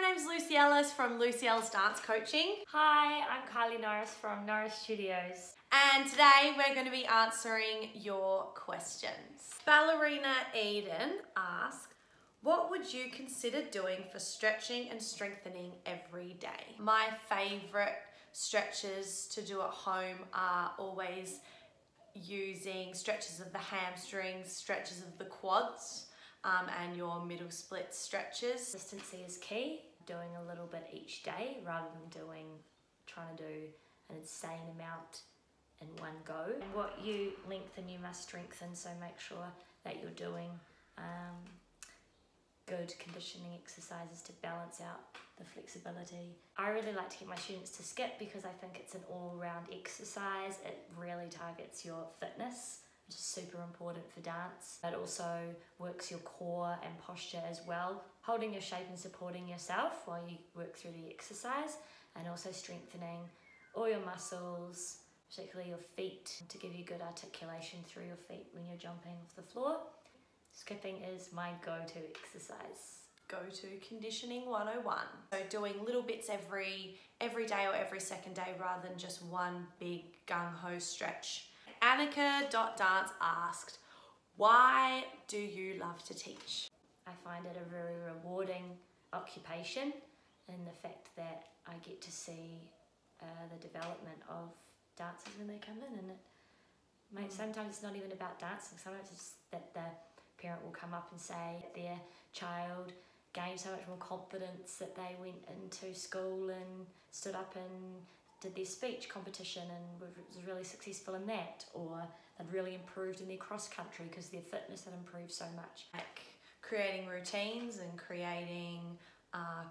name's Lucy Ellis from Lucy Ellis Dance Coaching. Hi, I'm Kylie Norris from Norris Studios. And today we're going to be answering your questions. Ballerina Eden asked, what would you consider doing for stretching and strengthening every day? My favourite stretches to do at home are always using stretches of the hamstrings, stretches of the quads, and your middle split stretches. Consistency is key. Doing a little bit each day rather than trying to do an insane amount in one go. And what you lengthen, you must strengthen, so make sure that you're doing good conditioning exercises to balance out the flexibility. I really like to get my students to skip because I think it's an all-round exercise. It really targets your fitness, which is super important for dance. It also works your core and posture as well, holding your shape and supporting yourself while you work through the exercise, and also strengthening all your muscles, particularly your feet, to give you good articulation through your feet when you're jumping off the floor. Skipping is my go-to exercise. Go-to conditioning 101. So doing little bits every day or every second day rather than just one big gung-ho stretch. Annika.dance asked, why do you love to teach? I find it a very rewarding occupation in the fact that I get to see the development of dancers when they come in, and sometimes it's not even about dancing, sometimes it's that the parent will come up and say their child gained so much more confidence that they went into school and stood up and did their speech competition and was really successful in that, or they'd really improved in their cross country because their fitness had improved so much. Like creating routines and creating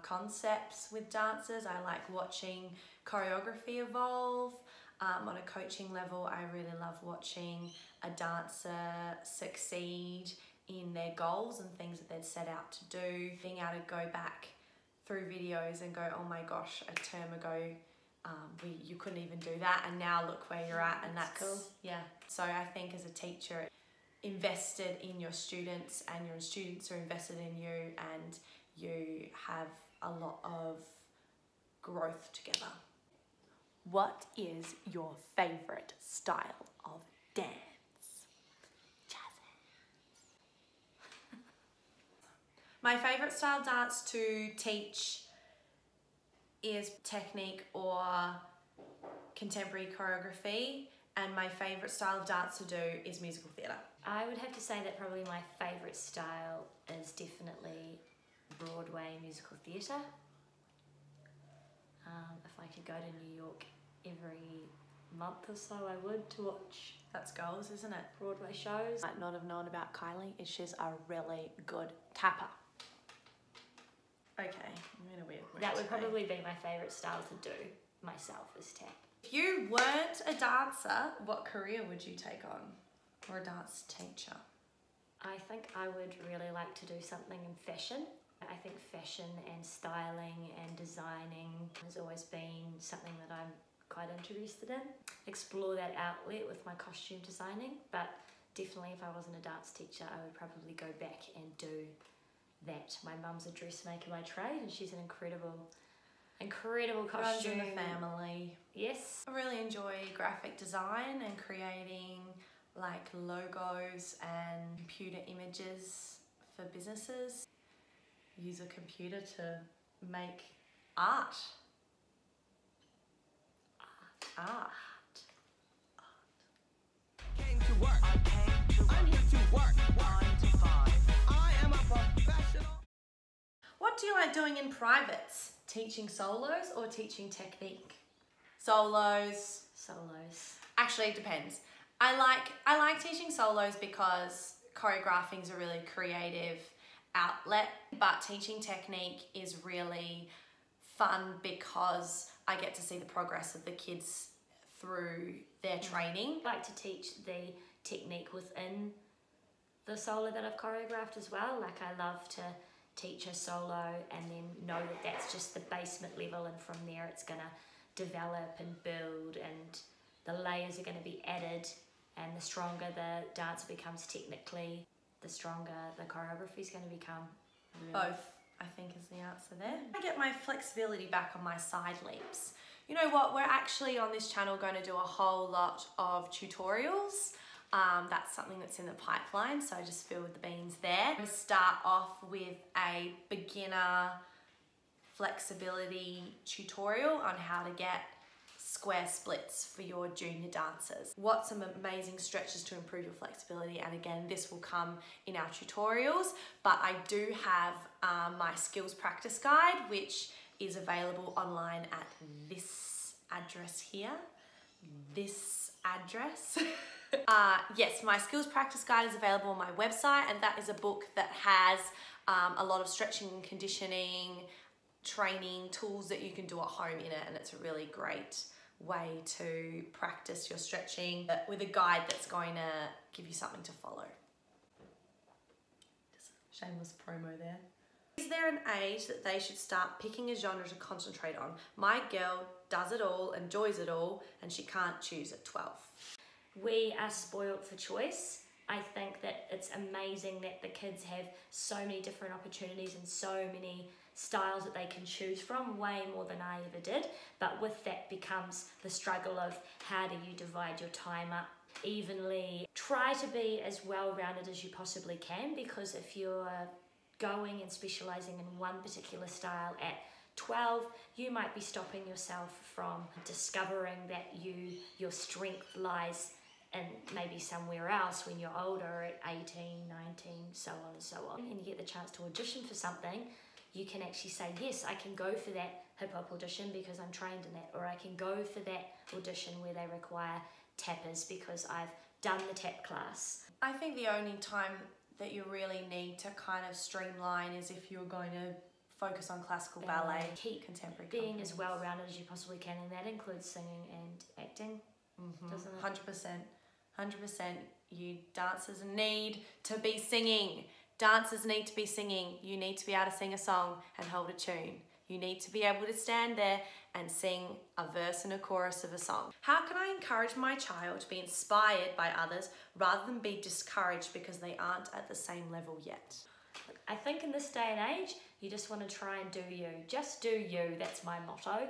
concepts with dancers. I like watching choreography evolve. On a coaching level, I really love watching a dancer succeed in their goals and things that they'd set out to do. Being able to go back through videos and go, oh my gosh, a term ago you couldn't even do that, and now look where you're at, and that's cool. Yeah. So I think as a teacher, invested in your students, and your students are invested in you, and you have a lot of growth together. What is your favourite style of dance? My favourite style of dance to teach is technique or contemporary choreography, and my favourite style of dance to do is musical theatre. I would have to say that probably my favourite style is definitely Broadway musical theatre. If I could go to New York every month or so, I would, to watch. That's goals, isn't it? Broadway shows. Might not have known about Kylie is she's a really good tapper. Okay, I'm in a weird mood. That would probably be my favourite style to do myself, is tap. If you weren't a dancer, what career would you take on? Or a dance teacher? I think I would really like to do something in fashion. I think fashion and styling and designing has always been something that I'm quite interested in. Explore that outlet with my costume designing, but definitely if I wasn't a dance teacher, I would probably go back and do that. My mum's a dressmaker by trade, and she's an incredible costume. Runs in the family. Yes. I really enjoy graphic design and creating like logos and computer images for businesses. Use a computer to make art. Art. Came to work. I'm here to work. 9 to 5. I am a professional. What do you like doing in privates? Teaching solos or teaching technique? Solos. Actually, it depends. I like teaching solos because choreographing is a really creative outlet, but teaching technique is really fun because I get to see the progress of the kids through their training. I like to teach the technique within the solo that I've choreographed as well. Like, I love to teach a solo and then know that that's just the basement level, and from there it's gonna develop and build, and the layers are gonna be added, and the stronger the dancer becomes technically, the stronger the choreography is going to become. Both. I think is the answer there. I get my flexibility back on my side leaps. You know what, we're actually on this channel going to do a whole lot of tutorials. That's something that's in the pipeline, so I just spilled the beans there. We start off with a beginner flexibility tutorial on how to get square splits for your junior dancers. What some amazing stretches to improve your flexibility, and again, this will come in our tutorials, but I do have my skills practice guide, which is available online at this address here. This address. Yes, my skills practice guide is available on my website, and that is a book that has a lot of stretching and conditioning, training tools that you can do at home in it, and it's a really great way to practice your stretching with a guide that's going to give you something to follow. Just shameless promo there. Is there an age that they should start picking a genre to concentrate on? My girl does it all, enjoys it all, and she can't choose at 12. We are spoiled for choice. I think that it's amazing that the kids have so many different opportunities and so many styles that they can choose from, way more than I ever did. But with that becomes the struggle of how do you divide your time up evenly. Try to be as well-rounded as you possibly can, because if you're going and specializing in one particular style at 12, you might be stopping yourself from discovering that your strength lies in maybe somewhere else when you're older at 18, 19, so on and so on. And you get the chance to audition for something, you can actually say, yes, I can go for that hip-hop audition because I'm trained in it, or I can go for that audition where they require tappers because I've done the tap class. I think the only time that you really need to kind of streamline is if you're going to focus on classical ballet, keep contemporary being companies. as well-rounded as you possibly can, and that includes singing and acting, doesn't it? 100%. You dancers need to be singing. Dancers need to be singing. You need to be able to sing a song and hold a tune. You need to be able to stand there and sing a verse and a chorus of a song. How can I encourage my child to be inspired by others rather than be discouraged because they aren't at the same level yet? I think in this day and age, you just want to try and do you. Just do you, that's my motto.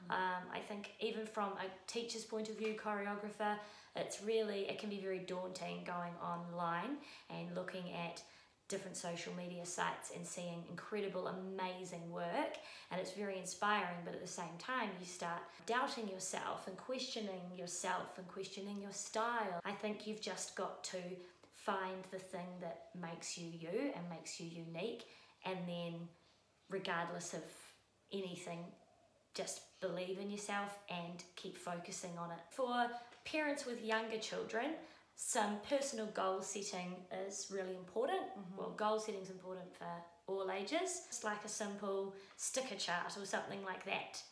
I think even from a teacher's point of view, choreographer, it can be very daunting going online and looking at different social media sites and seeing incredible, amazing work, and it's very inspiring, but at the same time you start doubting yourself and questioning your style. I think you've just got to find the thing that makes you you and makes you unique, and then regardless of anything, just believe in yourself and keep focusing on it. For parents with younger children, some personal goal setting is really important. Well, goal setting is important for all ages. It's like a simple sticker chart or something like that.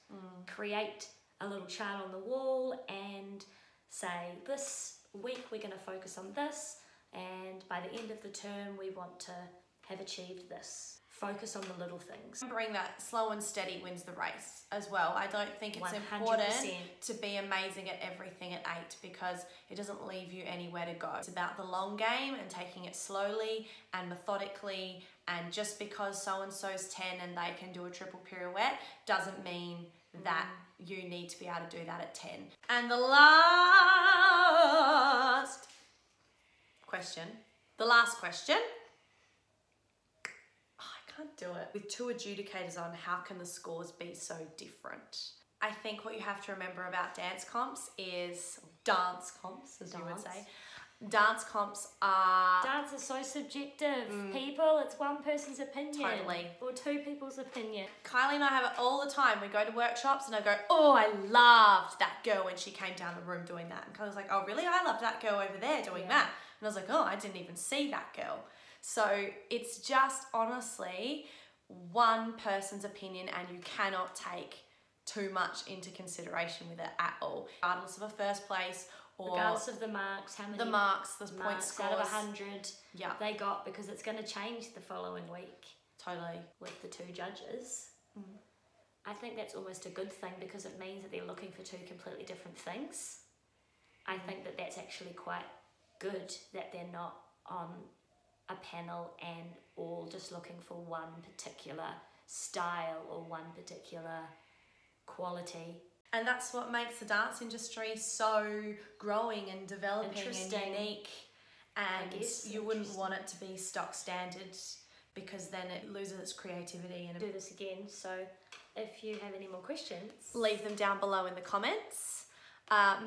Create a little chart on the wall and say, this week we're going to focus on this, and by the end of the term we want to have achieved this. Focus on the little things. Remembering that slow and steady wins the race as well. I don't think it's 100%. important to be amazing at everything at 8 because it doesn't leave you anywhere to go. It's about the long game and taking it slowly and methodically, and just because so-and-so's 10 and they can do a triple pirouette doesn't mean that you need to be able to do that at 10. And the last question. Can't do it. With 2 adjudicators on, how can the scores be so different? I think what you have to remember about dance comps is, dance comps as you would say, dance comps are... Dance is so subjective. People, it's one person's opinion. Totally. Or 2 people's opinion. Kylie and I have it all the time. We go to workshops and I go, oh, I loved that girl when she came down the room doing that. And Kylie's like, oh, really? I loved that girl over there doing that. And I was like, oh, I didn't even see that girl. So it's just honestly one person's opinion, and you cannot take too much into consideration with it at all. Regardless of a first place or... Regardless of the marks, how many the marks, the point scores. Out of 100 they got, because it's going to change the following week. Totally. With the 2 judges. I think that's almost a good thing, because it means that they're looking for 2 completely different things. I think that that's actually quite good, that they're not on a panel and all just looking for one particular style or one particular quality. And that's what makes the dance industry so growing and developing Interesting. and unique. And guess, you wouldn't want it to be stock standard, because then it loses its creativity. And Do this again, so if you have any more questions, leave them down below in the comments.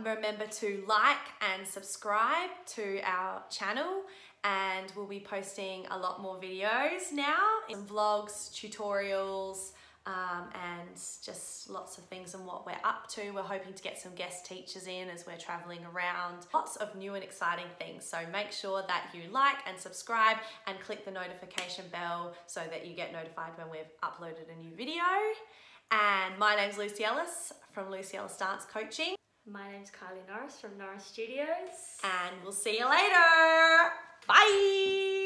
Remember to like and subscribe to our channel, and we'll be posting a lot more videos now, in vlogs, tutorials, and just lots of things and what we're up to. We're hoping to get some guest teachers in as we're traveling around. Lots of new and exciting things. So make sure that you like and subscribe and click the notification bell so that you get notified when we've uploaded a new video. And my name's Lucy Ellis from Lucy Ellis Dance Coaching. my name's Kylie Norris from Norris Studios. And we'll see you later. Bye.